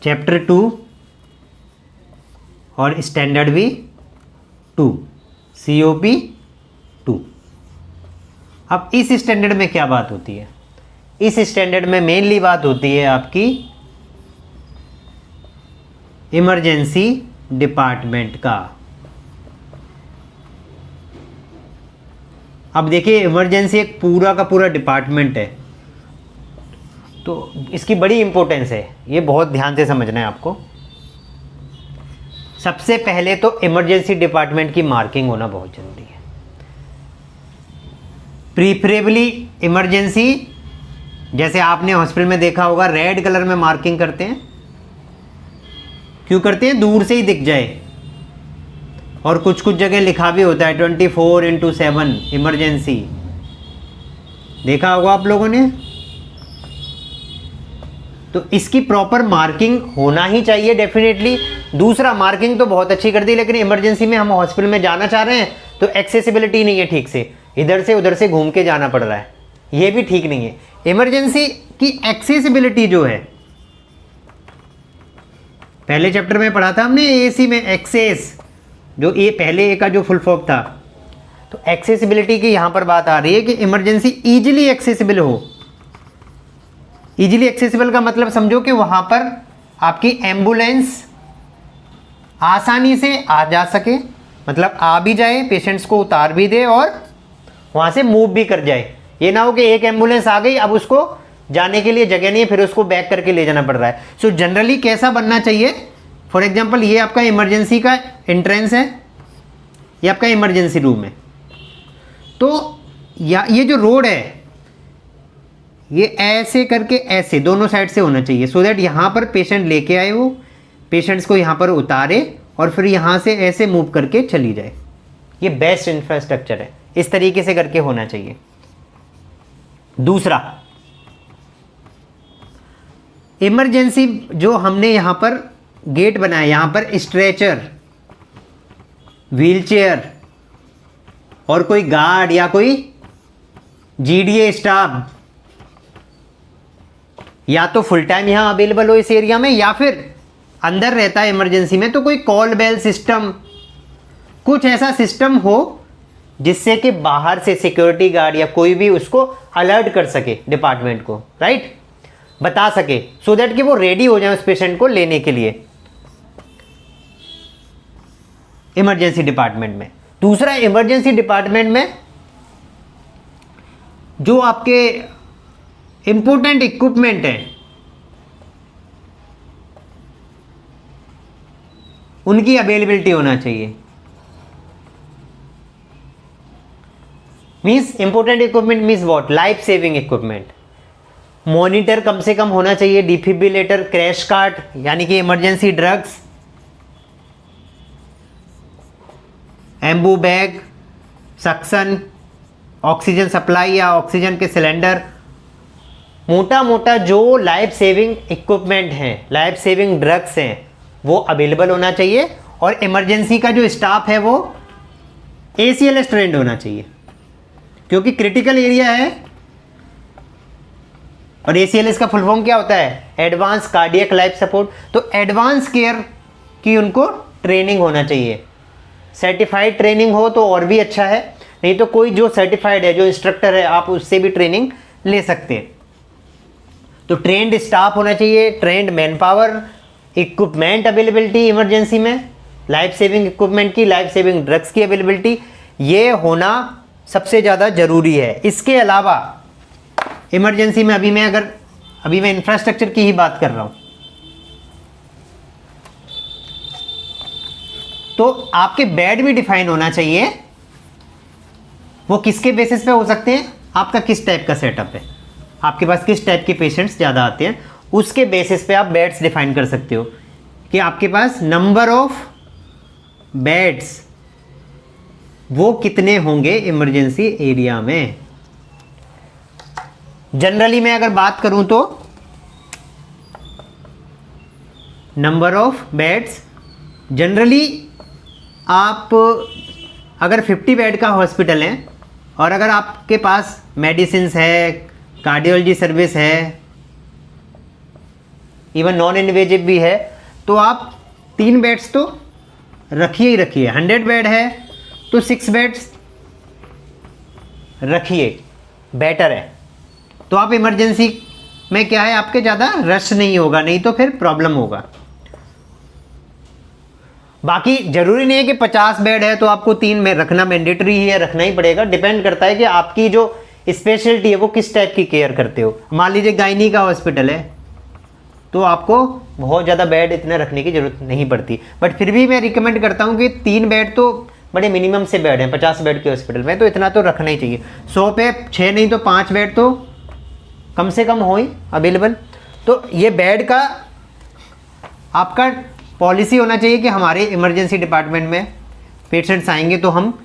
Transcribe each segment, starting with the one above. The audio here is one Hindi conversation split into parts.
चैप्टर 2 और स्टैंडर्ड भी 2, COP 2। अब इस स्टैंडर्ड में क्या बात होती है? इस स्टैंडर्ड में मेनली बात होती है आपकी इमरजेंसी डिपार्टमेंट का। अब देखिए, इमरजेंसी एक पूरा का पूरा डिपार्टमेंट है, तो इसकी बड़ी इंपॉर्टेंस है, ये बहुत ध्यान से समझना है आपको। सबसे पहले तो इमरजेंसी डिपार्टमेंट की मार्किंग होना बहुत जरूरी है। प्रीफरेबली इमरजेंसी, जैसे आपने हॉस्पिटल में देखा होगा, रेड कलर में मार्किंग करते हैं। क्यों करते हैं? दूर से ही दिख जाए। और कुछ कुछ जगह लिखा भी होता है 24/7 इमरजेंसी, देखा होगा आप लोगों ने। तो इसकी प्रॉपर मार्किंग होना ही चाहिए डेफिनेटली। दूसरा, मार्किंग तो बहुत अच्छी कर दी, लेकिन इमरजेंसी में हम हॉस्पिटल में जाना चाह रहे हैं तो एक्सेसिबिलिटी नहीं है ठीक से, इधर से उधर से घूम के जाना पड़ रहा है, ये भी ठीक नहीं है। इमरजेंसी की एक्सेसिबिलिटी जो है, पहले चैप्टर में पढ़ा था हमने एसी में, एक्सेस, जो ये पहले ए का जो फुल फॉर्म था, तो एक्सेसिबिलिटी की यहां पर बात आ रही है कि इमरजेंसी इजीली एक्सेसिबल हो। इजीली एक्सेसिबल का मतलब समझो कि वहां पर आपकी एम्बुलेंस आसानी से आ जा सके, मतलब आ भी जाए, पेशेंट्स को उतार भी दे और वहां से मूव भी कर जाए। ये ना हो कि एक एम्बुलेंस आ गई, अब उसको जाने के लिए जगह नहीं है, फिर उसको बैक करके ले जाना पड़ रहा है। सो जनरली कैसा बनना चाहिए? फॉर एग्जाम्पल, ये आपका इमरजेंसी का एंट्रेंस है, ये आपका इमरजेंसी रूम है, तो या ये जो रोड है ये ऐसे करके ऐसे दोनों साइड से होना चाहिए, सो दैट यहाँ पर पेशेंट लेके आए, वो पेशेंट्स को यहाँ पर उतारे और फिर यहाँ से ऐसे मूव करके चली जाए। ये बेस्ट इंफ्रास्ट्रक्चर है, इस तरीके से करके होना चाहिए। दूसरा, इमरजेंसी जो हमने यहाँ पर गेट बनाया, यहाँ पर स्ट्रेचर, व्हीलचेयर और कोई गार्ड या कोई GDA स्टाफ या तो फुल टाइम यहां अवेलेबल हो इस एरिया में, या फिर अंदर रहता है इमरजेंसी में तो कोई कॉल बेल सिस्टम, कुछ ऐसा सिस्टम हो जिससे कि बाहर से सिक्योरिटी गार्ड या कोई भी उसको अलर्ट कर सके डिपार्टमेंट को, राइट, बता सके, सो दैट कि वो रेडी हो जाए उस पेशेंट को लेने के लिए इमरजेंसी डिपार्टमेंट में। दूसरा, इमरजेंसी डिपार्टमेंट में जो आपके इंपोर्टेंट इक्विपमेंट है उनकी अवेलेबिलिटी होना चाहिए। Means important equipment means what? Life saving equipment. Monitor कम से कम होना चाहिए, डिफिब्रिलेटर, क्रैश कार्ट यानी कि emergency drugs, Ambu bag, suction, oxygen supply या ऑक्सीजन के सिलेंडर, मोटा मोटा जो लाइफ सेविंग इक्विपमेंट हैं, लाइफ सेविंग ड्रग्स हैं, वो अवेलेबल होना चाहिए। और इमरजेंसी का जो स्टाफ है वो ACLS ट्रेंड होना चाहिए, क्योंकि क्रिटिकल एरिया है। और ACLS का फुल फॉर्म क्या होता है? Advance cardiac life support. तो एडवांस केयर की उनको ट्रेनिंग होना चाहिए। सर्टिफाइड ट्रेनिंग हो तो और भी अच्छा है, नहीं तो कोई जो सर्टिफाइड है, जो इंस्ट्रक्टर है, आप उससे भी ट्रेनिंग ले सकते हैं। तो ट्रेंड स्टाफ होना चाहिए, trend man power, equipment availability emergency में, लाइफ सेविंग इक्विपमेंट की, लाइफ सेविंग ड्रग्स की अवेलेबिलिटी, ये होना सबसे ज़्यादा ज़रूरी है। इसके अलावा इमरजेंसी में अभी मैं इंफ्रास्ट्रक्चर की ही बात कर रहा हूँ, तो आपके बेड भी डिफाइन होना चाहिए। वो किसके बेसिस पे हो सकते हैं? आपका किस टाइप का सेटअप है, आपके पास किस टाइप के पेशेंट्स ज़्यादा आते हैं, उसके बेसिस पे आप बेड्स डिफाइन कर सकते हो कि आपके पास नंबर ऑफ बेड्स वो कितने होंगे इमरजेंसी एरिया में। जनरली मैं अगर बात करूं तो नंबर ऑफ बेड्स जनरली आप अगर 50 बेड का हॉस्पिटल है और अगर आपके पास मेडिसिन्स है, कार्डियोलॉजी सर्विस है, इवन नॉन इन्वेजिव भी है, तो आप 3 बेड्स तो रखिए ही रखिए। 100 बेड है तो 6 बेड्स रखिए, बेटर है। तो आप इमरजेंसी में क्या है, आपके ज़्यादा रश नहीं होगा, नहीं तो फिर प्रॉब्लम होगा। बाकी जरूरी नहीं है कि 50 बेड है तो आपको 3 में रखना मैंडेटरी ही है, रखना ही पड़ेगा। डिपेंड करता है कि आपकी जो स्पेशलिटी है वो किस टाइप की केयर करते हो। मान लीजिए गायनी का हॉस्पिटल है तो आपको बहुत ज़्यादा बेड इतने रखने की ज़रूरत नहीं पड़ती, बट फिर भी मैं रिकमेंड करता हूँ कि 3 बेड तो बड़े मिनिमम से बेड हैं। 50 बेड के हॉस्पिटल में तो इतना तो रखना ही चाहिए। 100 पे 6 नहीं तो 5 बेड तो कम से कम हो ही अवेलेबल। तो ये बेड का आपका पॉलिसी होना चाहिए कि हमारे इमरजेंसी डिपार्टमेंट में पेशेंट्स आएंगे तो हम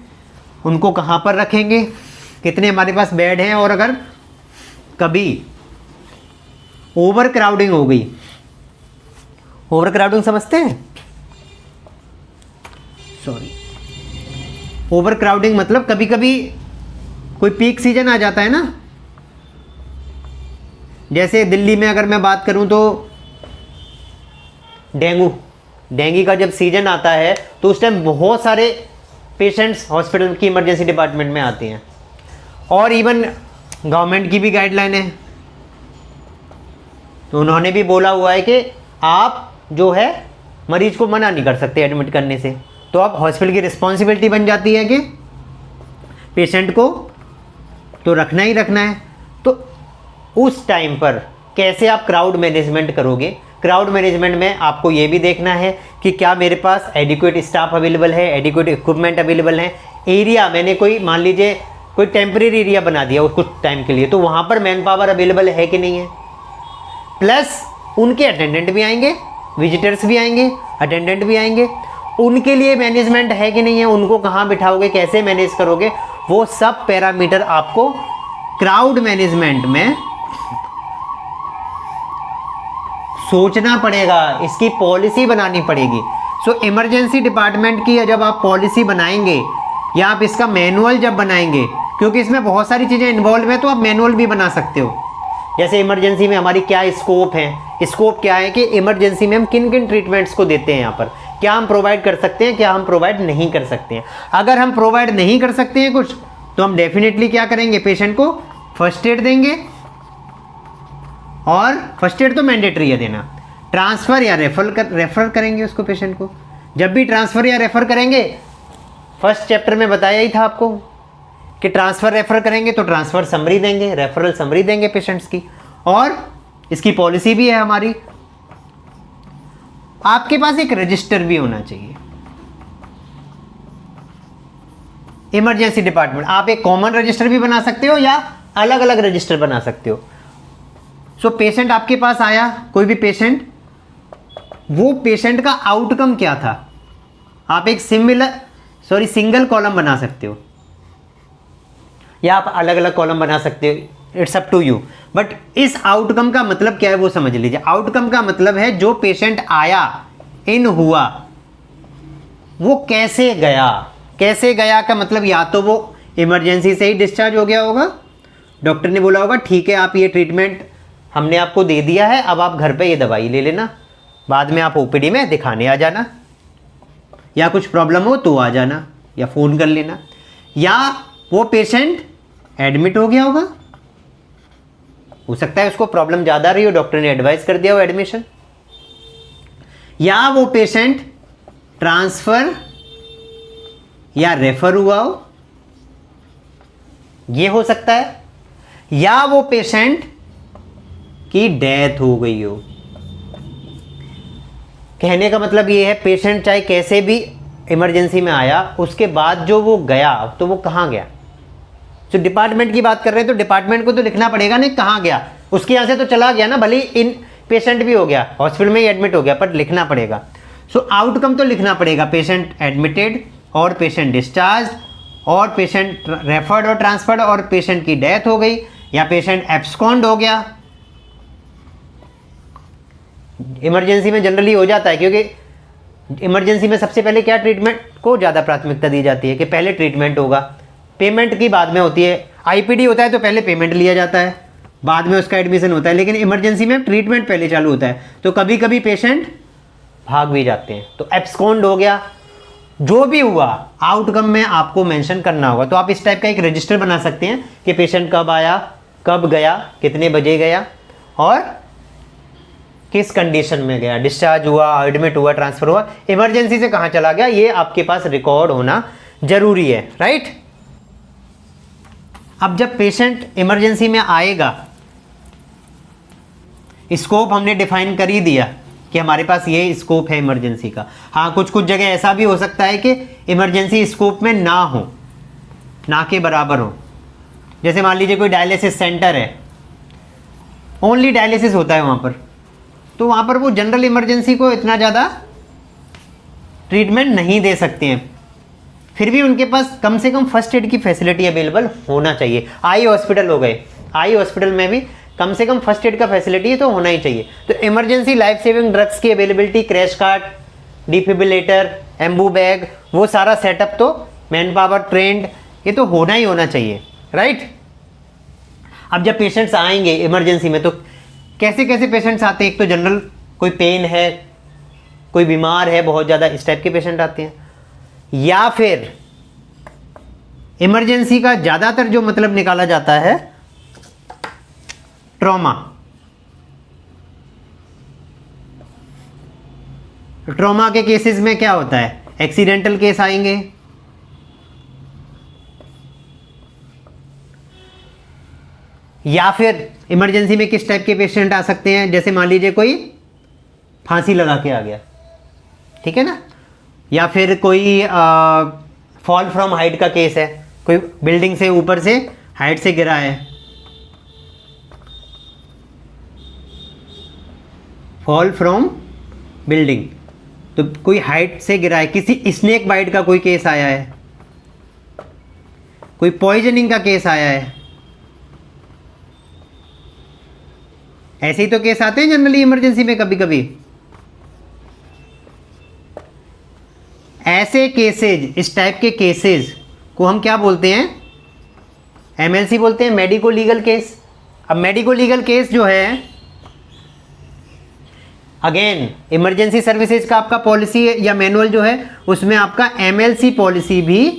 उनको कहाँ पर रखेंगे, कितने हमारे पास बेड हैं, और अगर कभी ओवर क्राउडिंग हो गई, ओवर क्राउडिंग समझते हैं, सॉरी, ओवर क्राउडिंग मतलब कभी कभी कोई पीक सीजन आ जाता है ना, जैसे दिल्ली में अगर मैं बात करूं तो डेंगू का जब सीजन आता है तो उस टाइम बहुत सारे पेशेंट्स हॉस्पिटल की इमरजेंसी डिपार्टमेंट में आते हैं। और इवन गवर्नमेंट की भी गाइडलाइन है, तो उन्होंने भी बोला हुआ है कि आप जो है मरीज को मना नहीं कर सकते एडमिट करने से। तो अब हॉस्पिटल की रिस्पॉन्सिबिलिटी बन जाती है कि पेशेंट को तो रखना ही रखना है। तो उस टाइम पर कैसे आप क्राउड मैनेजमेंट करोगे। क्राउड मैनेजमेंट में आपको ये भी देखना है कि क्या मेरे पास एडिक्वेट स्टाफ अवेलेबल है, एडिक्वेट इक्विपमेंट अवेलेबल है। एरिया मैंने कोई मान लीजिए कोई टेम्परेरी एरिया बना दिया कुछ टाइम के लिए, तो वहाँ पर मैन पावर अवेलेबल है कि नहीं है। प्लस उनके अटेंडेंट भी आएंगे, विजिटर्स भी आएंगे, अटेंडेंट भी आएंगे, उनके लिए मैनेजमेंट है कि नहीं है, उनको कहाँ बिठाओगे, कैसे मैनेज करोगे, वो सब पैरामीटर आपको क्राउड मैनेजमेंट में सोचना पड़ेगा, इसकी पॉलिसी बनानी पड़ेगी। सो इमरजेंसी डिपार्टमेंट की जब आप पॉलिसी बनाएंगे या आप इसका मैनुअल जब बनाएंगे, क्योंकि इसमें बहुत सारी चीज़ें इन्वॉल्व हैं, तो आप मैनुअल भी बना सकते हो। जैसे इमरजेंसी में हमारी क्या स्कोप है, स्कोप क्या है कि इमरजेंसी में हम किन किन ट्रीटमेंट्स को देते हैं, यहाँ पर क्या हम प्रोवाइड कर सकते हैं, क्या हम प्रोवाइड नहीं कर सकते हैं। अगर हम प्रोवाइड नहीं कर सकते हैं कुछ, तो हम डेफिनेटली क्या करेंगे, पेशेंट को फर्स्ट एड देंगे, और फर्स्ट एड तो मैंडेटरी है देना। ट्रांसफ़र या रेफर करेंगे उसको, पेशेंट को जब भी ट्रांसफ़र या रेफ़र करेंगे, फर्स्ट चैप्टर में बताया ही था आपको कि ट्रांसफ़र रेफ़र करेंगे तो ट्रांसफ़र समरी देंगे, रेफरल समरी देंगे पेशेंट्स की, और इसकी पॉलिसी भी है हमारी। आपके पास एक रजिस्टर भी होना चाहिए इमरजेंसी डिपार्टमेंट। आप एक कॉमन रजिस्टर भी बना सकते हो या अलग अलग रजिस्टर बना सकते हो। सो पेशेंट आपके पास आया, कोई भी पेशेंट, वो पेशेंट का आउटकम क्या था, आप एक सिंगल कॉलम बना सकते हो या आप अलग अलग कॉलम बना सकते हो, it's up to you. But इस आउटकम का मतलब क्या है वो समझ लीजिए। आउटकम का मतलब है जो पेशेंट आया, इन हुआ, वो कैसे गया। कैसे गया का मतलब या तो वो इमरजेंसी से ही डिस्चार्ज हो गया होगा, डॉक्टर ने बोला होगा ठीक है आप ये ट्रीटमेंट हमने आपको दे दिया है, अब आप घर पे ये दवाई ले लेना, बाद में आप ओपीडी में दिखाने आ जाना, या कुछ प्रॉब्लम हो तो आ जाना या फ़ोन कर लेना। या वो पेशेंट एडमिट हो गया होगा, हो सकता है उसको प्रॉब्लम ज़्यादा रही हो, डॉक्टर ने एडवाइस कर दिया हो एडमिशन। या वो पेशेंट ट्रांसफ़र या रेफर हुआ हो, ये हो सकता है। या वो पेशेंट की डेथ हो गई हो। कहने का मतलब ये है पेशेंट चाहे कैसे भी इमरजेंसी में आया, उसके बाद जो वो गया तो वो कहाँ गया। तो डिपार्टमेंट की बात कर रहे हैं तो डिपार्टमेंट को तो लिखना पड़ेगा नहीं कहाँ गया, उसके यहाँ से तो चला गया ना, भले इन पेशेंट भी हो गया, हॉस्पिटल में ही एडमिट हो गया, पर लिखना पड़ेगा। सो आउटकम तो लिखना पड़ेगा, पेशेंट एडमिटेड और पेशेंट डिस्चार्ज और पेशेंट रेफर्ड और ट्रांसफर्ड और पेशेंट की डेथ हो गई या पेशेंट एब्सकॉन्ड हो गया। इमरजेंसी में जनरली हो जाता है, क्योंकि इमरजेंसी में सबसे पहले क्या ट्रीटमेंट को ज़्यादा प्राथमिकता दी जाती है कि पहले ट्रीटमेंट होगा, पेमेंट की बाद में होती है। आईपीडी होता है तो पहले पेमेंट लिया जाता है, बाद में उसका एडमिशन होता है, लेकिन इमरजेंसी में ट्रीटमेंट पहले चालू होता है, तो कभी कभी पेशेंट भाग भी जाते हैं। तो एब्सकॉन्ड हो गया, जो भी हुआ आउटकम में आपको मेंशन करना होगा। तो आप इस टाइप का एक रजिस्टर बना सकते हैं कि पेशेंट कब आया, कब गया, कितने बजे गया और किस कंडीशन में गया, डिस्चार्ज हुआ, एडमिट हुआ, ट्रांसफर हुआ, इमरजेंसी से कहाँ चला गया, ये आपके पास रिकॉर्ड होना जरूरी है, राइट। अब जब पेशेंट इमरजेंसी में आएगा, स्कोप हमने डिफाइन कर ही दिया कि हमारे पास ये स्कोप है इमरजेंसी का। हाँ, कुछ कुछ जगह ऐसा भी हो सकता है कि इमरजेंसी स्कोप में ना हो, ना के बराबर हो। जैसे मान लीजिए कोई डायलिसिस सेंटर है, ओनली डायलिसिस होता है वहाँ पर, तो वहाँ पर वो जनरल इमरजेंसी को इतना ज़्यादा ट्रीटमेंट नहीं दे सकते हैं, फिर भी उनके पास कम से कम फर्स्ट एड की फैसिलिटी अवेलेबल होना चाहिए। आई हॉस्पिटल हो गए, आई हॉस्पिटल में भी कम से कम फर्स्ट एड का फैसिलिटी तो होना ही चाहिए। तो इमरजेंसी लाइफ सेविंग ड्रग्स की availability, crash cart, defibrillator, Anbu bag, वो सारा सेटअप तो मैन पावर ट्रेंड, ये तो होना ही होना चाहिए, राइट। अब जब पेशेंट्स आएंगे इमरजेंसी में तो कैसे कैसे पेशेंट्स आते हैं, एक तो जनरल कोई पेन है, कोई बीमार है बहुत ज़्यादा, इस टाइप के पेशेंट आते हैं, या फिर इमरजेंसी का ज़्यादातर जो मतलब निकाला जाता है ट्रॉमा। ट्रॉमा के केसेस में क्या होता है, एक्सीडेंटल केस आएंगे, या फिर इमरजेंसी में किस टाइप के पेशेंट आ सकते हैं, जैसे मान लीजिए कोई फांसी लगा के आ गया, ठीक है ना, या फिर कोई फॉल फ्रॉम हाइट का केस है, कोई बिल्डिंग से ऊपर से हाइट से गिरा है, फॉल फ्रॉम बिल्डिंग, तो कोई हाइट से गिरा है, किसी स्नेक बाइट का कोई केस आया है, कोई पॉइजनिंग का केस आया है, ऐसे ही तो केस आते हैं जनरली इमरजेंसी में कभी कभी। ऐसे केसेज, इस टाइप के केसेज को हम क्या बोलते हैं, एमएलसी बोलते हैं, मेडिको लीगल केस। अब मेडिको लीगल केस जो है, अगेन इमरजेंसी सर्विसेज का आपका पॉलिसी या मैनुअल जो है उसमें आपका एमएलसी पॉलिसी भी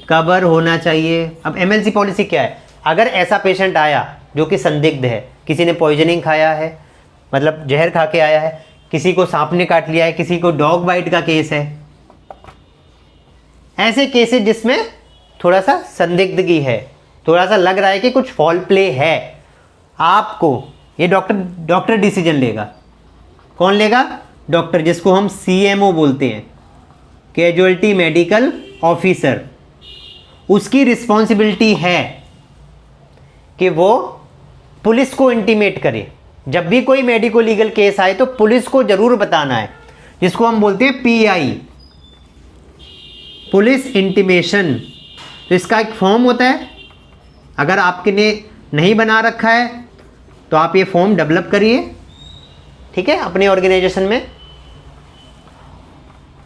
कवर होना चाहिए। अब एमएलसी पॉलिसी क्या है, अगर ऐसा पेशेंट आया जो कि संदिग्ध है, किसी ने पॉइजनिंग खाया है, मतलब जहर खा के आया है, किसी को सांप ने काट लिया है, किसी को डॉग बाइट का केस है, ऐसे केसेस जिसमें थोड़ा सा संदिग्धगी है, थोड़ा सा लग रहा है कि कुछ फॉल प्ले है, आपको ये डॉक्टर डिसीजन लेगा। कौन लेगा, डॉक्टर, जिसको हम सीएमओ बोलते हैं, कैजुअल्टी मेडिकल ऑफिसर। उसकी रिस्पॉन्सिबिलिटी है कि वो पुलिस को इंटीमेट करे। जब भी कोई मेडिको लीगल केस आए तो पुलिस को जरूर बताना है, जिसको हम बोलते हैं पीआई, पुलिस इंटीमेशन। तो इसका एक फॉर्म होता है, अगर आपके ने नहीं बना रखा है तो आप ये फॉर्म डेवलप करिए, ठीक है, अपने ऑर्गेनाइजेशन में,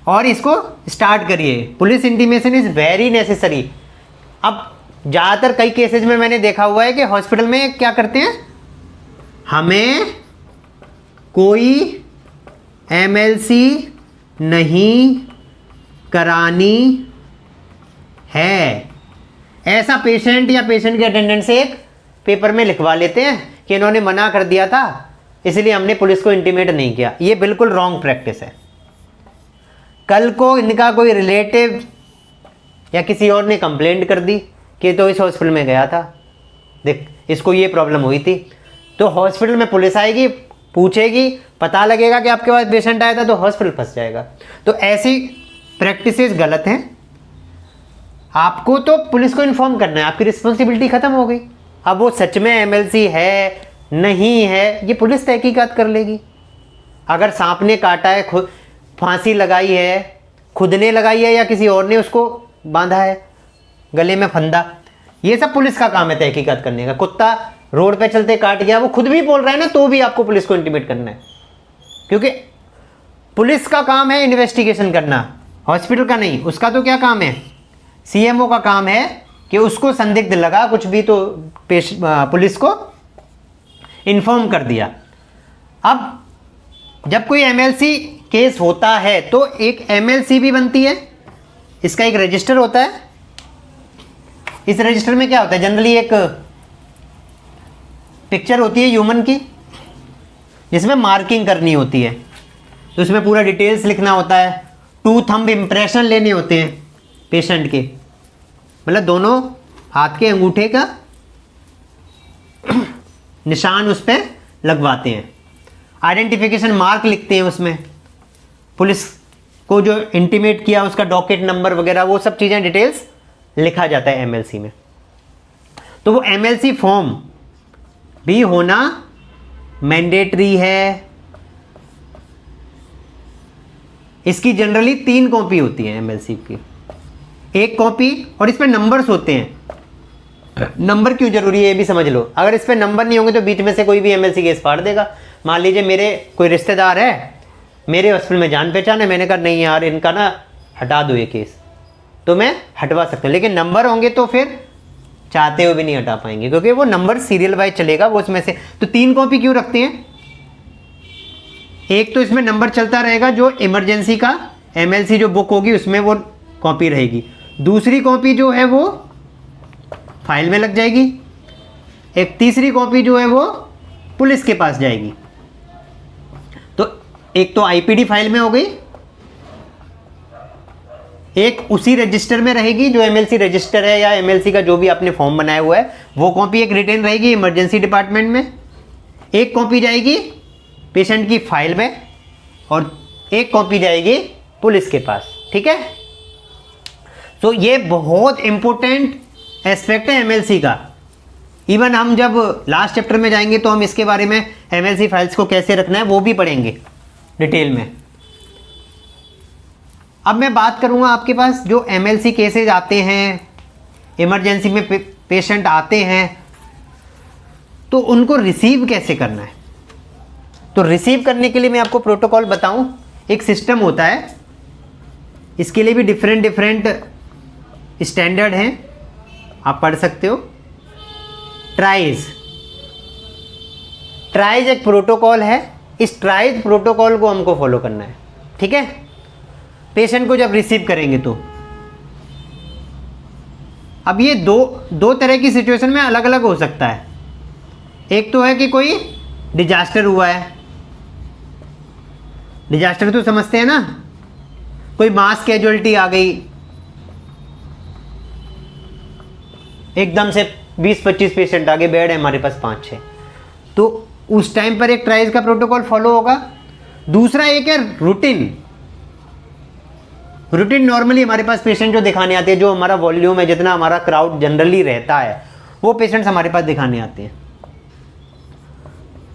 और इसको स्टार्ट करिए। Police intimation is very necessary. अब ज़्यादातर कई केसेज में मैंने देखा हुआ है कि हॉस्पिटल में क्या करते हैं, हमें कोई एमएलसी नहीं करानी है, ऐसा पेशेंट या पेशेंट के अटेंडेंट से एक पेपर में लिखवा लेते हैं कि इन्होंने मना कर दिया था इसलिए हमने पुलिस को इंटीमेट नहीं किया। ये बिल्कुल रॉन्ग प्रैक्टिस है। कल को इनका कोई रिलेटिव या किसी और ने कंप्लेंट कर दी कि तो इस हॉस्पिटल में गया था, देख इसको ये प्रॉब्लम हुई थी, तो हॉस्पिटल में पुलिस आएगी, पूछेगी, पता लगेगा कि आपके पास पेशेंट आया था, तो हॉस्पिटल फंस जाएगा। तो ऐसी प्रैक्टिसेस गलत हैं। आपको तो पुलिस को इन्फॉर्म करना है, आपकी रिस्पॉन्सिबिलिटी खत्म हो गई। अब वो सच में एमएलसी है नहीं है, ये पुलिस तहकीकात कर लेगी। अगर सांप ने काटा है, खुद फांसी लगाई है, खुद ने लगाई है या किसी और ने उसको बांधा है गले में फंदा, ये सब पुलिस का काम है तहकीकात करने का। कुत्ता रोड पे चलते काट गया, वो खुद भी बोल रहा है ना, तो भी आपको पुलिस को इंटीमेट करना है, क्योंकि पुलिस का काम है इन्वेस्टिगेशन करना, हॉस्पिटल का नहीं। उसका तो क्या काम है, सीएमओ का काम है कि उसको संदिग्ध लगा कुछ भी तो पुलिस को इन्फॉर्म कर दिया। अब जब कोई एमएलसी केस होता है तो एक एमएलसी भी बनती है, इसका एक रजिस्टर होता है। इस रजिस्टर में क्या होता है, जनरली एक पिक्चर होती है ह्यूमन की जिसमें मार्किंग करनी होती है, तो उसमें पूरा डिटेल्स लिखना होता है, 2 थंब इम्प्रेशन लेने होते हैं पेशेंट के, मतलब दोनों हाथ के अंगूठे का निशान उस पर लगवाते हैं, आइडेंटिफिकेशन मार्क लिखते हैं उसमें, पुलिस को जो इंटीमेट किया उसका डॉकेट नंबर वगैरह वो सब चीज़ें डिटेल्स लिखा जाता है एमएलसी में। तो वो एमएलसी फॉर्म भी होना मैंडेटरी है। इसकी जनरली 3 कॉपी होती है एमएलसी की, एक कॉपी, और इस पे नंबर्स होते हैं। नंबर क्यों जरूरी है ये भी समझ लो। अगर इस पे नंबर नहीं होंगे तो बीच में से कोई भी एमएलसी केस फाड़ देगा। मान लीजिए मेरे कोई रिश्तेदार है, मेरे हॉस्पिटल में जान पहचान है, मैंने कहा नहीं यार इनका ना हटा दो ये केस, तो मैं हटवा सकता हूँ, लेकिन नंबर होंगे तो फिर चाहते हुए भी नहीं हटा पाएंगे, क्योंकि वो नंबर सीरियल वाइज चलेगा वो उसमें से। तो 3 कॉपी क्यों रखते हैं, एक तो इसमें नंबर चलता रहेगा, जो इमरजेंसी का एमएलसी जो बुक होगी उसमें वो कॉपी रहेगी, दूसरी कॉपी जो है वो फाइल में लग जाएगी, एक तीसरी कॉपी जो है वो पुलिस के पास जाएगी। तो एक तो आईपीडी फाइल में हो गई, एक उसी रजिस्टर में रहेगी जो एमएलसी रजिस्टर है या एमएलसी का जो भी आपने फॉर्म बनाया हुआ है वो कॉपी एक रिटेन रहेगी इमरजेंसी डिपार्टमेंट में, एक कॉपी जाएगी पेशेंट की फाइल में और एक कॉपी जाएगी पुलिस के पास। ठीक है, तो ये बहुत इंपॉर्टेंट एस्पेक्ट है एमएलसी का। इवन हम जब लास्ट चैप्टर में जाएंगे तो हम इसके बारे में एमएलसी फाइल्स को कैसे रखना है वो भी पढ़ेंगे डिटेल में। अब मैं बात करूंगा आपके पास जो एमएलसी केसेज आते हैं, इमरजेंसी में पेशेंट आते हैं, तो उनको रिसीव कैसे करना है। तो रिसीव करने के लिए मैं आपको प्रोटोकॉल बताऊं, एक सिस्टम होता है, इसके लिए भी डिफरेंट स्टैंडर्ड हैं, आप पढ़ सकते हो। ट्राइज एक प्रोटोकॉल है, इस ट्राइज प्रोटोकॉल को हमको फॉलो करना है। ठीक है, पेशेंट को जब रिसीव करेंगे तो अब ये दो तरह की सिचुएशन में अलग अलग हो सकता है। एक तो है कि कोई डिजास्टर हुआ है, डिजास्टर तो समझते हैं ना, कोई मास कैजुअलिटी आ गई, एकदम से 20-25 पेशेंट आ गए, बेड है हमारे पास 5-6, तो उस टाइम पर एक ट्राइज का प्रोटोकॉल फॉलो होगा। दूसरा एक है रूटीन नॉर्मली हमारे पास पेशेंट जो दिखाने आते हैं, जो हमारा वॉल्यूम है, जितना हमारा क्राउड जनरली रहता है वो पेशेंट्स हमारे पास दिखाने आते हैं।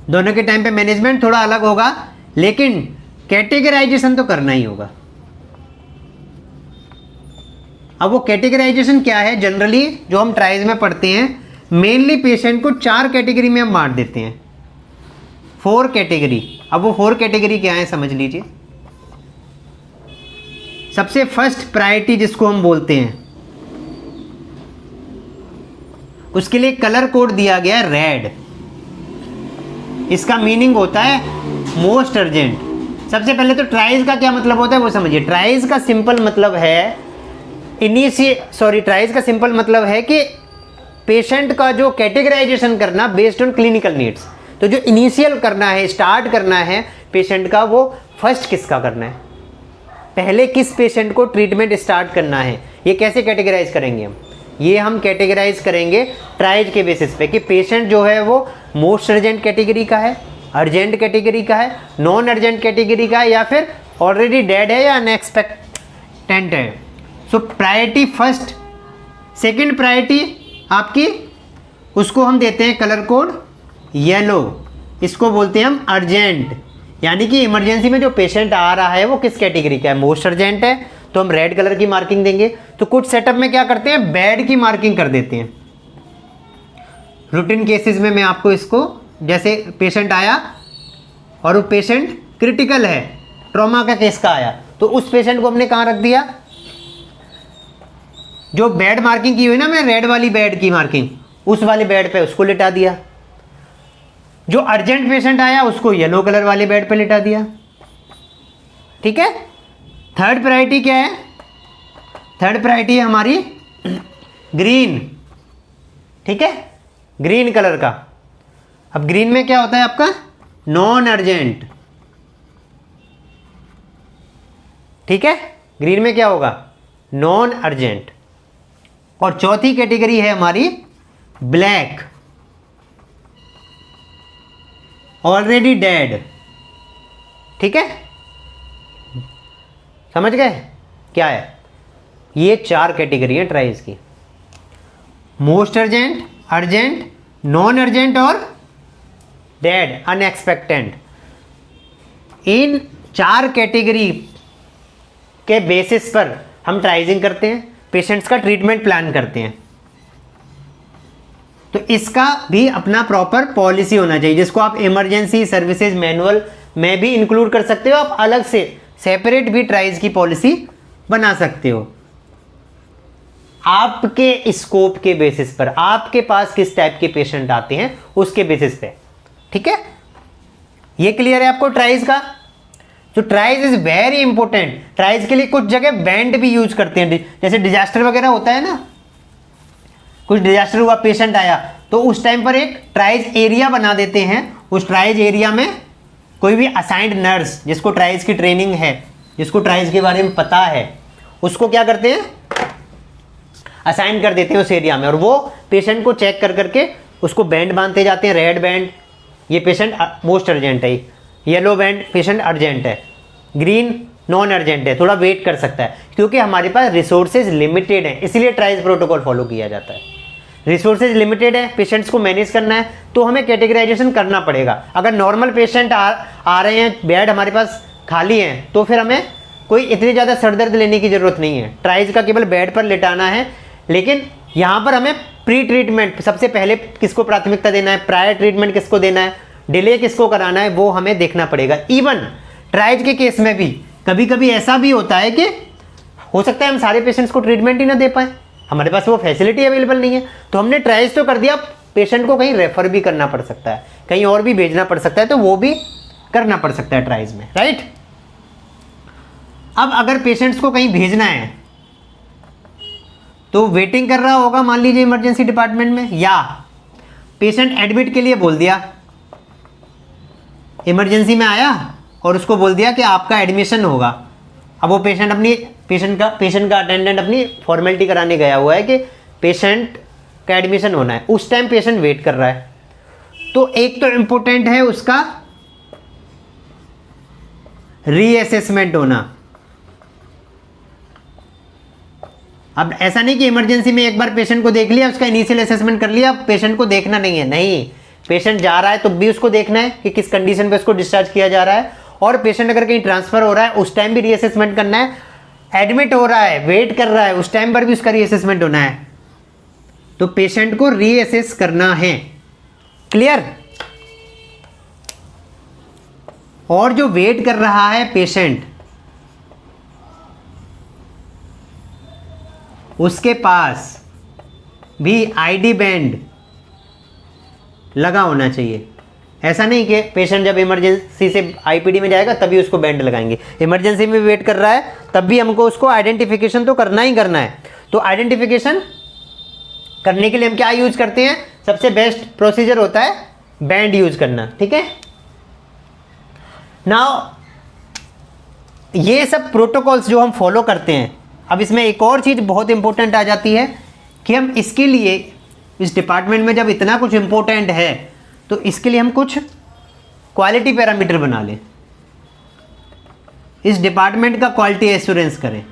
दोनों के टाइम पे मैनेजमेंट थोड़ा अलग होगा, लेकिन कैटेगराइजेशन तो करना ही होगा। अब वो कैटेगराइजेशन क्या है, जनरली जो हम ट्राइज में पढ़ते हैं, मेनली पेशेंट को 4 कैटेगरी में हम बांट देते हैं, 4 कैटेगरी। अब वो 4 कैटेगरी क्या है समझ लीजिए। सबसे फर्स्ट प्रायोरिटी जिसको हम बोलते हैं, उसके लिए कलर कोड दिया गया है रेड। इसका मीनिंग होता है मोस्ट अर्जेंट। सबसे पहले तो ट्राइज का क्या मतलब होता है वो समझिए। ट्राइज का सिंपल मतलब है ट्राइज का सिंपल मतलब है कि पेशेंट का जो कैटेगराइजेशन करना बेस्ड ऑन क्लिनिकल नीड्स। तो जो इनिशियल करना है, स्टार्ट करना है पेशेंट का, वो फर्स्ट किसका करना है, पहले किस पेशेंट को ट्रीटमेंट स्टार्ट करना है, ये कैसे कैटेगराइज करेंगे हम। ये हम कैटेगराइज करेंगे ट्राइज के बेसिस पे कि पेशेंट जो है वो मोस्ट अर्जेंट कैटेगरी का है, अर्जेंट कैटेगरी का है, नॉन अर्जेंट कैटेगरी का है, या फिर ऑलरेडी डेड है या अनएक्सपेक्टेंट है। सो प्रायोरिटी फर्स्ट। सेकंड प्रायोरिटी आपकी, उसको हम देते हैं कलर कोड येलो, इसको बोलते हैं हम अर्जेंट। यानी कि इमरजेंसी में जो पेशेंट आ रहा है वो किस कैटेगरी का है, मोस्ट अर्जेंट है, तो हम रेड कलर की मार्किंग देंगे। तो कुछ सेटअप में क्या करते हैं, बेड की मार्किंग कर देते हैं। रूटीन केसेस में मैं आपको इसको, जैसे पेशेंट आया और वो पेशेंट क्रिटिकल है, ट्रॉमा का केस का आया, तो उस पेशेंट को हमने कहाँ रख दिया, जो बेड मार्किंग की हुई ना मैं, रेड वाली बेड की मार्किंग, उस वाले बेड पे उसको लिटा दिया। जो अर्जेंट पेशेंट आया उसको येलो कलर वाले बेड पे लिटा दिया, ठीक है। थर्ड प्रायोरिटी क्या है? थर्ड प्रायोरिटी है हमारी ग्रीन, ठीक है, ग्रीन कलर का। अब ग्रीन में क्या होता है आपका? नॉन अर्जेंट, ठीक है। ग्रीन में क्या होगा? Non urgent. और चौथी कैटेगरी है हमारी ब्लैक, ऑलरेडी डेड, ठीक है। समझ गए क्या है? ये 4 कैटेगरी है ट्राइज की, most urgent, urgent, non urgent और डेड, अनएक्सपेक्टेड। इन 4 कैटेगरी के बेसिस पर हम ट्राइजिंग करते हैं, पेशेंट्स का ट्रीटमेंट प्लान करते हैं। तो इसका भी अपना प्रॉपर पॉलिसी होना चाहिए, जिसको आप इमरजेंसी सर्विसेज मैनुअल में भी इंक्लूड कर सकते हो। आप अलग से सेपरेट भी ट्राइज की पॉलिसी बना सकते हो, आपके स्कोप के बेसिस पर, आपके पास किस टाइप के पेशेंट आते हैं उसके बेसिस पे, ठीक है। ये क्लियर है आपको ट्राइज का? तो tries is very important. Tries के लिए कुछ जगह बैंड भी यूज करते हैं, जैसे डिजास्टर वगैरह होता है ना, कुछ डिजास्टर हुआ, पेशेंट आया, तो उस टाइम पर एक ट्राइज एरिया बना देते हैं। उस ट्राइज एरिया में कोई भी असाइंड नर्स, जिसको ट्राइज की ट्रेनिंग है, जिसको ट्राइज के बारे में पता है, उसको क्या करते हैं? असाइन कर देते हैं उस एरिया में, और वो पेशेंट को चेक कर करके उसको बैंड बांधते जाते हैं। रेड बैंड, ये पेशेंट मोस्ट अर्जेंट है, येलो बैंड पेशेंट अर्जेंट है, ग्रीन नॉन अर्जेंट है, थोड़ा वेट कर सकता है, क्योंकि हमारे पास रिसोर्सेज लिमिटेड हैं, इसलिए ट्राइज प्रोटोकॉल फॉलो किया जाता है। रिसोर्सेज लिमिटेड है, पेशेंट्स को मैनेज करना है, तो हमें कैटेगराइजेशन करना पड़ेगा। अगर नॉर्मल पेशेंट आ रहे हैं, बेड हमारे पास खाली हैं, तो फिर हमें कोई इतनी ज़्यादा सरदर्द लेने की ज़रूरत नहीं है। ट्राइज का केवल बेड पर लिटाना है, लेकिन यहाँ पर हमें प्री ट्रीटमेंट, सबसे पहले किसको प्राथमिकता देना है, प्रायर ट्रीटमेंट किसको देना है, डिले किसको कराना है, वो हमें देखना पड़ेगा। इवन ट्राइज के केस में भी कभी कभी ऐसा भी होता है कि हो सकता है हम सारे पेशेंट्स को ट्रीटमेंट ही ना दे पाए, हमारे पास वो फैसिलिटी अवेलेबल नहीं है, तो हमने ट्राइज तो कर दिया, पेशेंट को कहीं रेफर भी करना पड़ सकता है, कहीं और भी भेजना पड़ सकता है, तो वो भी करना पड़ सकता है ट्राइज में, राइट। अब अगर पेशेंट्स को कहीं भेजना है तो वेटिंग कर रहा होगा, मान लीजिए इमरजेंसी डिपार्टमेंट में, या पेशेंट एडमिट के लिए बोल दिया, इमरजेंसी में आया और उसको बोल दिया कि आपका एडमिशन होगा। अब वो पेशेंट का अटेंडेंट अपनी फॉर्मेलिटी कराने गया हुआ है कि पेशेंट का एडमिशन होना है, उस टाइम पेशेंट वेट कर रहा है, तो एक तो इम्पोर्टेंट है उसका रीअसेसमेंट होना। अब ऐसा नहीं कि इमरजेंसी में एक बार पेशेंट को देख लिया, उसका इनिशियल असेसमेंट कर लिया, पेशेंट को देखना नहीं है, नहीं, पेशेंट जा रहा है तो भी उसको देखना है कि किस कंडीशन पे उसको डिस्चार्ज किया जा रहा है, और पेशेंट अगर कहीं ट्रांसफर हो रहा है उस टाइम भी रीअसेसमेंट करना है, एडमिट हो रहा है, वेट कर रहा है, उस टाइम पर भी उसका रीअसेसमेंट होना है, तो पेशेंट को रीअसेस करना है, क्लियर। और जो वेट कर रहा है पेशेंट, उसके पास भी आईडी बैंड लगा होना चाहिए। ऐसा नहीं कि पेशेंट जब इमरजेंसी से आईपीडी में जाएगा तभी उसको बैंड लगाएंगे, इमरजेंसी में वेट कर रहा है तब भी हमको उसको आइडेंटिफिकेशन तो करना ही करना है। तो आइडेंटिफिकेशन करने के लिए हम क्या यूज करते हैं? सबसे बेस्ट प्रोसीजर होता है बैंड यूज करना, ठीक है। नाउ ये सब प्रोटोकॉल्स जो हम फॉलो करते हैं, अब इसमें एक और चीज़ बहुत इंपॉर्टेंट आ जाती है कि हम इसके लिए, इस डिपार्टमेंट में जब इतना कुछ इंपॉर्टेंट है, तो इसके लिए हम कुछ क्वालिटी पैरामीटर बना लें, इस डिपार्टमेंट का क्वालिटी एश्योरेंस करें।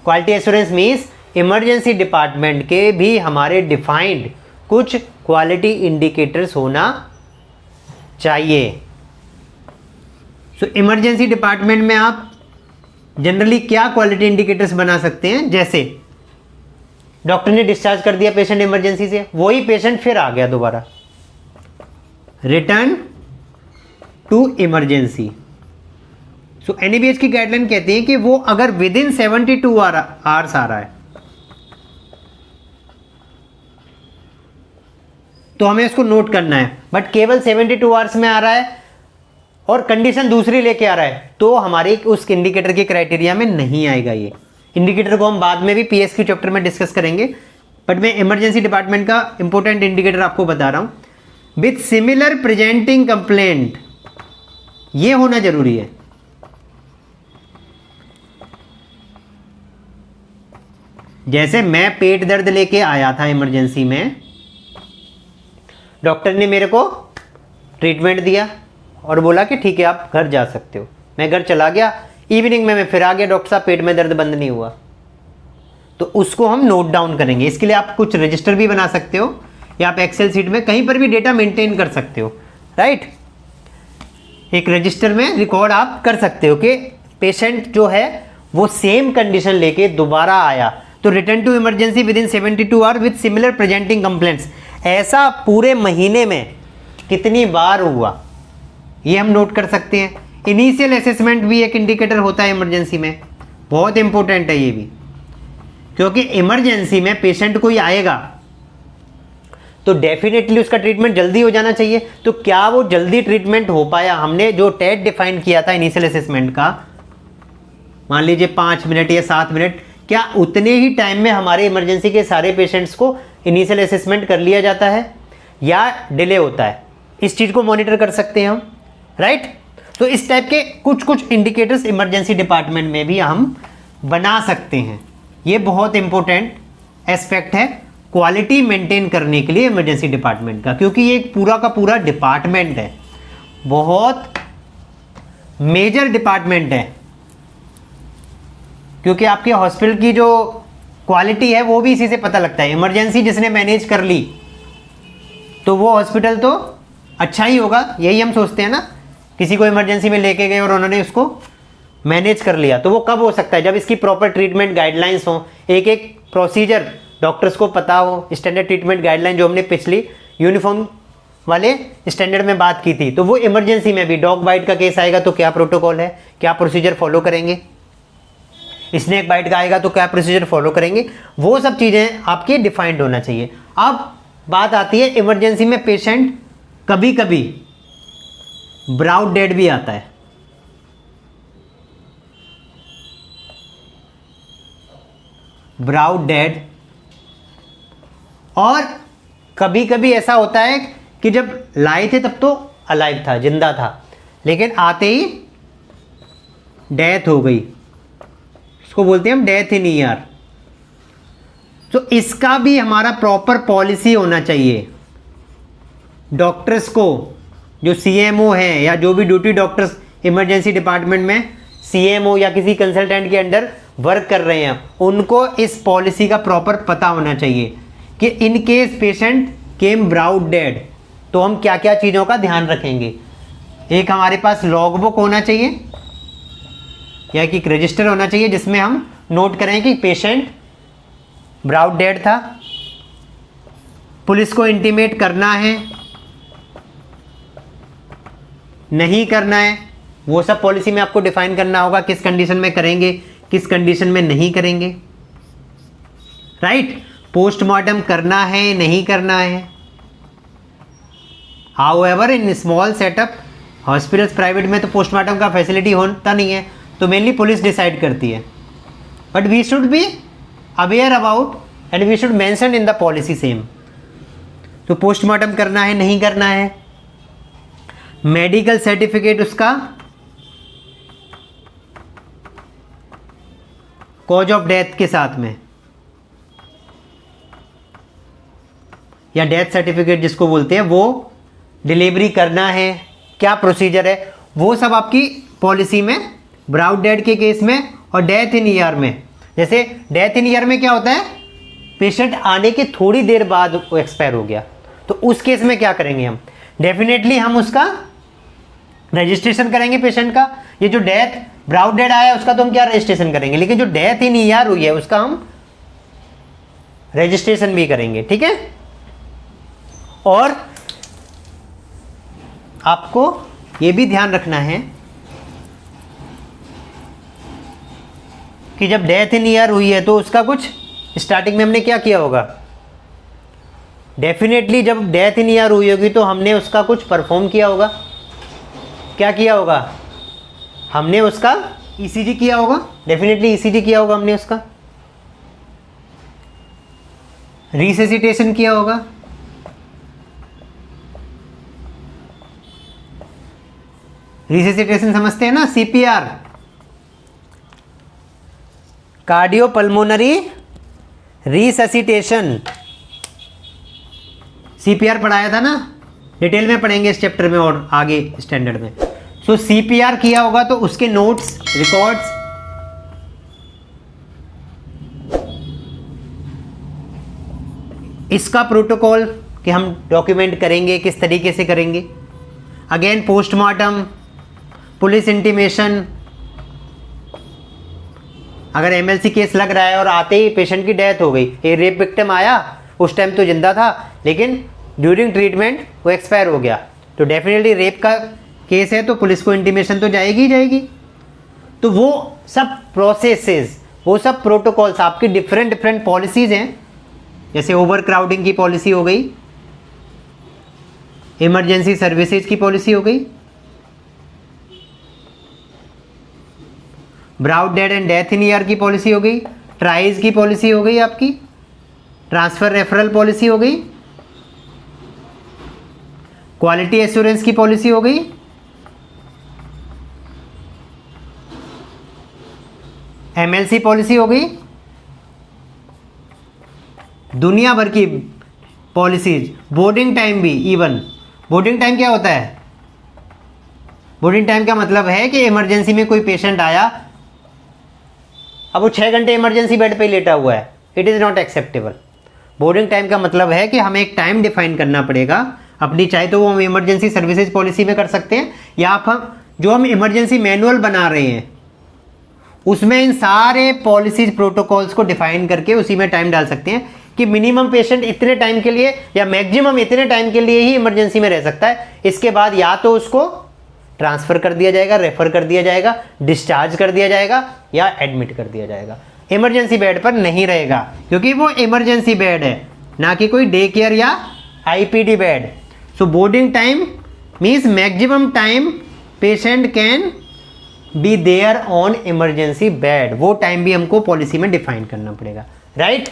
Quality assurance means emergency department के भी हमारे डिफाइंड कुछ क्वालिटी इंडिकेटर्स होना चाहिए। सो इमरजेंसी डिपार्टमेंट में आप जनरली क्या क्वालिटी इंडिकेटर्स बना सकते हैं? जैसे डॉक्टर ने डिस्चार्ज कर दिया पेशेंट इमरजेंसी से, वही पेशेंट फिर आ गया दोबारा, return to emergency. So NABH की गाइडलाइन कहती है कि वो अगर विद इन 72 आवर्स आ रहा है, तो हमें इसको नोट करना है, बट केवल 72 आवर्स में आ रहा है और कंडीशन दूसरी लेके आ रहा है तो हमारे उस इंडिकेटर के क्राइटेरिया में नहीं आएगा। ये इंडिकेटर को हम बाद में भी PSQ चैप्टर में डिस्कस करेंगे, बट मैं इमरजेंसी डिपार्टमेंट का इंपॉर्टेंट इंडिकेटर आपको बता रहा हूँ। विथ सिमिलर प्रेजेंटिंग कंप्लेंट, ये होना जरूरी है। जैसे मैं पेट दर्द लेके आया था इमरजेंसी में, डॉक्टर ने मेरे को ट्रीटमेंट दिया और बोला कि ठीक है आप घर जा सकते हो। मैं घर चला गया, इवनिंग में मैं फिर आ गया, डॉक्टर साहब पेट में दर्द बंद नहीं हुआ, तो उसको हम नोट डाउन करेंगे। इसके लिए आप कुछ रजिस्टर भी बना सकते हो या आप एक्सेल सीट में कहीं पर भी डेटा मेंटेन कर सकते हो, राइट। एक रजिस्टर में रिकॉर्ड आप कर सकते हो कि पेशेंट जो है वो सेम कंडीशन लेके दोबारा आया, तो return to emergency within 72 hour with similar presenting complaints, ऐसा पूरे महीने में कितनी बार हुआ ये हम नोट कर सकते हैं। इनिशियल असेसमेंट भी एक इंडिकेटर होता है इमरजेंसी में, बहुत इंपॉर्टेंट है ये भी, क्योंकि इमरजेंसी में पेशेंट कोई आएगा तो डेफिनेटली उसका ट्रीटमेंट जल्दी हो जाना चाहिए। तो क्या वो जल्दी ट्रीटमेंट हो पाया? हमने जो टेट डिफाइन किया था इनिशियल असेसमेंट का, मान लीजिए 5 मिनट या 7 मिनट, क्या उतने ही टाइम में हमारे इमरजेंसी के सारे पेशेंट्स को इनिशियल असेसमेंट कर लिया जाता है या डिले होता है? इस चीज़ को मॉनिटर कर सकते हैं हम, राइट। तो इस टाइप के कुछ कुछ इंडिकेटर्स इमरजेंसी डिपार्टमेंट में भी हम बना सकते हैं। ये बहुत इंपॉर्टेंट एस्पेक्ट है क्वालिटी मेंटेन करने के लिए इमरजेंसी डिपार्टमेंट का, क्योंकि ये एक पूरा का पूरा डिपार्टमेंट है, बहुत मेजर डिपार्टमेंट है, क्योंकि आपके हॉस्पिटल की जो क्वालिटी है वो भी इसी से पता लगता है। इमरजेंसी जिसने मैनेज कर ली तो वो हॉस्पिटल तो अच्छा ही होगा, यही हम सोचते हैं ना। किसी को इमरजेंसी में लेके गए और उन्होंने उसको मैनेज कर लिया, तो वो कब हो सकता है? जब इसकी प्रॉपर ट्रीटमेंट गाइडलाइंस हो, एक एक प्रोसीजर डॉक्टर्स को पता हो, स्टैंडर्ड ट्रीटमेंट गाइडलाइन जो हमने पिछली यूनिफॉर्म वाले स्टैंडर्ड में बात की थी, तो वो इमरजेंसी में भी डॉग बाइट का केस आएगा तो क्या प्रोटोकॉल है, क्या प्रोसीजर फॉलो करेंगे, स्नेक बाइट का आएगा तो क्या प्रोसीजर फॉलो करेंगे, वो सब चीज़ें आपकी डिफाइंड होना चाहिए। अब बात आती है इमरजेंसी में पेशेंट कभी कभी ब्राउड डेड भी आता है। ब्राउड डेड, और कभी कभी ऐसा होता है कि जब लाए थे तब तो अलाइव था, जिंदा था, लेकिन आते ही डेथ हो गई, इसको बोलते हैं हम डेथ इन ईआर। तो इसका भी हमारा प्रॉपर पॉलिसी होना चाहिए। डॉक्टर्स को, जो CMO हैं या जो भी ड्यूटी डॉक्टर्स इमरजेंसी डिपार्टमेंट में CMO या किसी कंसल्टेंट के अंडर वर्क कर रहे हैं, उनको इस पॉलिसी का प्रॉपर पता होना चाहिए कि in case patient came brought dead तो हम क्या क्या चीज़ों का ध्यान रखेंगे। एक हमारे पास लॉग बुक होना चाहिए या कि एक रजिस्टर होना चाहिए जिसमें हम नोट करें कि पेशेंट ब्राउड डेड था, पुलिस को इंटीमेट करना है नहीं करना है, वो सब पॉलिसी में आपको डिफाइन करना होगा, किस कंडीशन में करेंगे किस कंडीशन में नहीं करेंगे, राइट। पोस्टमार्टम करना है नहीं करना है। However in small setup hospitals, private में तो पोस्टमार्टम का फैसिलिटी होता नहीं है, तो मेनली पुलिस डिसाइड करती है, but we should be aware about and we should mention in the policy same. तो पोस्टमार्टम करना है नहीं करना है। मेडिकल सर्टिफिकेट उसका कॉज ऑफ डेथ के साथ में, या डेथ सर्टिफिकेट जिसको बोलते हैं, वो डिलीवरी करना है, क्या प्रोसीजर है, वो सब आपकी पॉलिसी में ब्राउड डेड के केस में और डेथ इन ईआर में। जैसे डेथ इन ईआर में क्या होता है, पेशेंट आने के थोड़ी देर बाद वो एक्सपायर हो गया, तो उस केस में क्या करेंगे हम? डेफिनेटली हम उसका रजिस्ट्रेशन करेंगे पेशेंट का। ये जो डेथ ब्राउड डेड आया उसका तो हम क्या रजिस्ट्रेशन करेंगे, लेकिन जो डेथ इन ईआर हुई है उसका हम रजिस्ट्रेशन भी करेंगे, ठीक है। और आपको ये भी ध्यान रखना है कि जब डेथ इन ईआर हुई है तो उसका कुछ स्टार्टिंग में हमने क्या किया होगा, डेफिनेटली जब डेथ इन ईआर हुई होगी तो हमने उसका कुछ परफॉर्म किया होगा। क्या किया होगा? हमने उसका ईसीजी किया होगा, डेफिनेटली ईसीजी किया होगा हमने उसका, रिसेसिटेशन किया होगा, रिसेसिटेशन समझते हैं ना, सीपीआर, कार्डियोपल्मोनरी रिसेसिटेशन, सीपीआर पढ़ाया था ना, डिटेल में पढ़ेंगे इस चैप्टर में और आगे स्टैंडर्ड में। सो सीपीआर किया होगा तो उसके नोट्स, रिकॉर्ड्स, इसका प्रोटोकॉल कि हम डॉक्यूमेंट करेंगे, किस तरीके से करेंगे। अगेन पोस्टमार्टम, पुलिस इंटीमेशन, अगर एमएलसी केस लग रहा है और आते ही पेशेंट की डेथ हो गई, ये रेप विक्टिम आया, उस टाइम तो जिंदा था लेकिन ड्यूरिंग ट्रीटमेंट वो एक्सपायर हो गया, तो डेफिनेटली रेप का केस है तो पुलिस को इंटीमेशन तो जाएगी ही जाएगी। तो वो सब प्रोसेसेस, वो सब प्रोटोकॉल्स आपकी डिफरेंट पॉलिसीज़ हैं, जैसे ओवर क्राउडिंग की पॉलिसी हो गई, इमरजेंसी सर्विसेज की पॉलिसी हो गई, brought dead and death in ER की पॉलिसी हो गई, ट्राइज की पॉलिसी हो गई, आपकी ट्रांसफ़र रेफरल पॉलिसी हो गई, क्वालिटी एश्योरेंस की पॉलिसी हो गई, एमएलसी पॉलिसी हो गई, दुनिया भर की पॉलिसीज, बोर्डिंग टाइम भी, इवन बोर्डिंग टाइम क्या होता है? बोर्डिंग टाइम का मतलब है कि इमरजेंसी में कोई पेशेंट आया, अब वो 6 घंटे इमरजेंसी बेड पे लेटा हुआ है, it is not acceptable. Boarding time का मतलब है कि हमें एक टाइम डिफाइन करना पड़ेगा अपनी, चाहे तो वो हम इमरजेंसी सर्विसेज पॉलिसी में कर सकते हैं या आप जो हम इमरजेंसी मैनुअल बना रहे हैं उसमें इन सारे पॉलिसीज प्रोटोकॉल्स को डिफाइन करके उसी में टाइम डाल सकते हैं कि मिनिमम पेशेंट इतने टाइम के लिए या मैक्सिमम इतने टाइम के लिए ही इमरजेंसी में रह सकता है, इसके बाद या तो उसको ट्रांसफ़र कर दिया जाएगा, रेफर कर दिया जाएगा, डिस्चार्ज कर दिया जाएगा या एडमिट कर दिया जाएगा, इमरजेंसी बेड पर नहीं रहेगा क्योंकि वो इमरजेंसी बेड है, ना कि कोई डे केयर या IPD bed. So boarding time means maximum time patient can be there on emergency bed, वो टाइम भी हमको पॉलिसी में डिफाइन करना पड़ेगा, राइट।